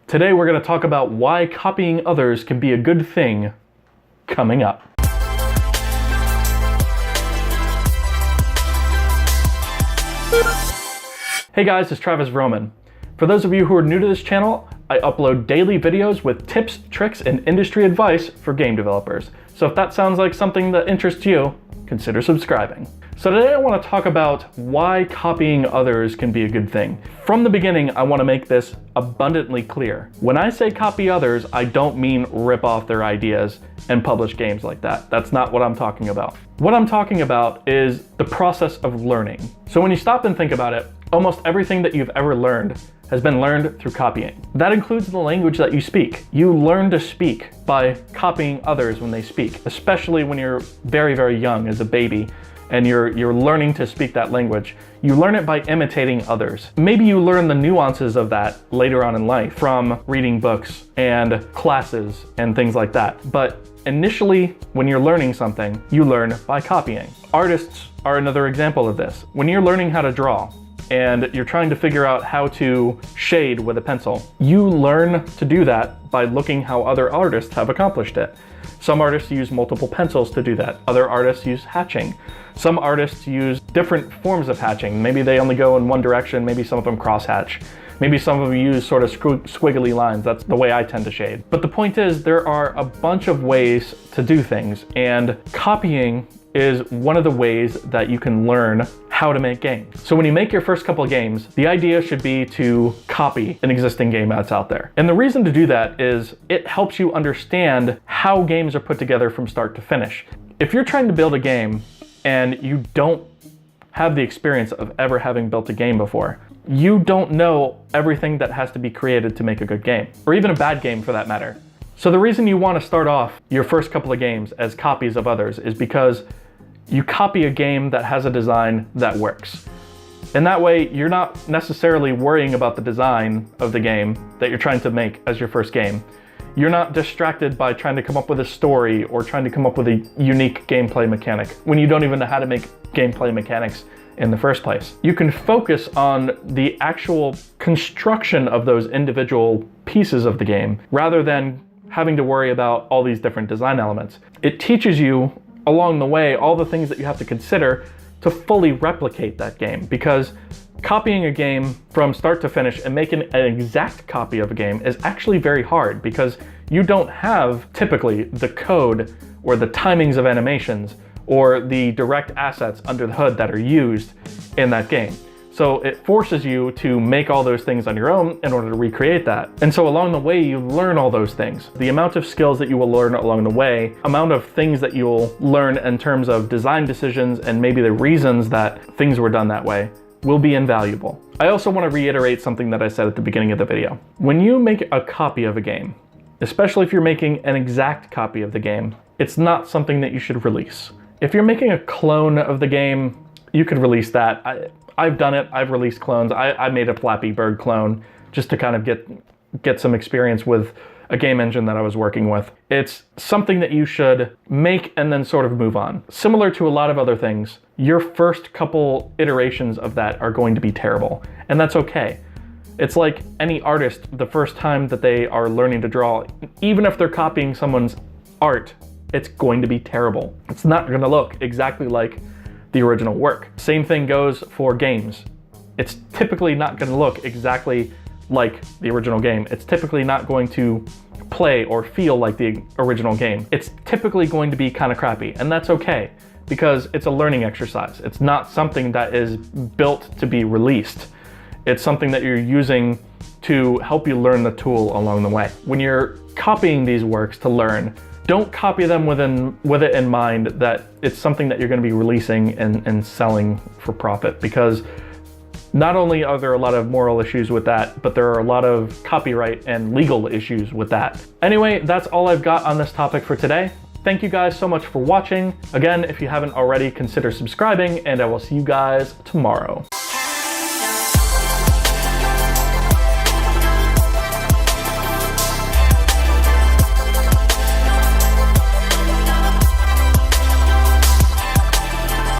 Today we're going to talk about why copying others can be a good thing coming up. Hey guys, it's Vroman. For those of you who are new to this channel, I upload daily videos with tips, tricks, and industry advice for game developers. So if that sounds like something that interests you, consider subscribing. So today I want to talk about why copying others can be a good thing. From the beginning, I want to make this abundantly clear. When I say copy others, I don't mean rip off their ideas and publish games like that. That's not what I'm talking about. What I'm talking about is the process of learning. So when you stop and think about it, almost everything that you've ever learned has been learned through copying. That includes the language that you speak. You learn to speak by copying others when they speak, especially when you're very, very young as a baby and you're learning to speak that language. You learn it by imitating others. Maybe you learn the nuances of that later on in life from reading books and classes and things like that. But initially, when you're learning something, you learn by copying. Artists are another example of this. When you're learning how to draw, and you're trying to figure out how to shade with a pencil, you learn to do that by looking how other artists have accomplished it. Some artists use multiple pencils to do that. Other artists use hatching. Some artists use different forms of hatching. Maybe they only go in one direction, maybe some of them cross-hatch. Maybe some of them use sort of squiggly lines. That's the way I tend to shade. But the point is, there are a bunch of ways to do things, and copying is one of the ways that you can learn how to make games. So when you make your first couple of games, the idea should be to copy an existing game that's out there. And the reason to do that is it helps you understand how games are put together from start to finish. If you're trying to build a game and you don't have the experience of ever having built a game before, you don't know everything that has to be created to make a good game, or even a bad game for that matter. So the reason you want to start off your first couple of games as copies of others is because you copy a game that has a design that works. And that way, you're not necessarily worrying about the design of the game that you're trying to make as your first game. You're not distracted by trying to come up with a story or trying to come up with a unique gameplay mechanic when you don't even know how to make gameplay mechanics in the first place. You can focus on the actual construction of those individual pieces of the game rather than having to worry about all these different design elements. It teaches you along the way all the things that you have to consider to fully replicate that game, because copying a game from start to finish and making an exact copy of a game is actually very hard, because you don't have typically the code or the timings of animations or the direct assets under the hood that are used in that game. So it forces you to make all those things on your own in order to recreate that. And so along the way, you learn all those things. The amount of skills that you will learn along the way, amount of things that you'll learn in terms of design decisions and maybe the reasons that things were done that way, will be invaluable. I also want to reiterate something that I said at the beginning of the video. When you make a copy of a game, especially if you're making an exact copy of the game, it's not something that you should release. If you're making a clone of the game, you could release that. I've done it. I've released clones. I made a Flappy Bird clone just to kind of get some experience with a game engine that I was working with. It's something that you should make and then sort of move on. Similar to a lot of other things, your first couple iterations of that are going to be terrible, and that's okay. It's like any artist, the first time that they are learning to draw, even if they're copying someone's art, it's going to be terrible. It's not going to look exactly like the original work. Same thing goes for games. It's typically not going to look exactly like the original game. It's typically not going to play or feel like the original game. It's typically going to be kind of crappy, and that's okay, because it's a learning exercise. It's not something that is built to be released. It's something that you're using to help you learn the tool along the way. When you're copying these works to learn, don't copy them with it in mind that it's something that you're going to be releasing and selling for profit, because not only are there a lot of moral issues with that, but there are a lot of copyright and legal issues with that. Anyway, that's all I've got on this topic for today. Thank you guys so much for watching. Again, if you haven't already, consider subscribing, and I will see you guys tomorrow.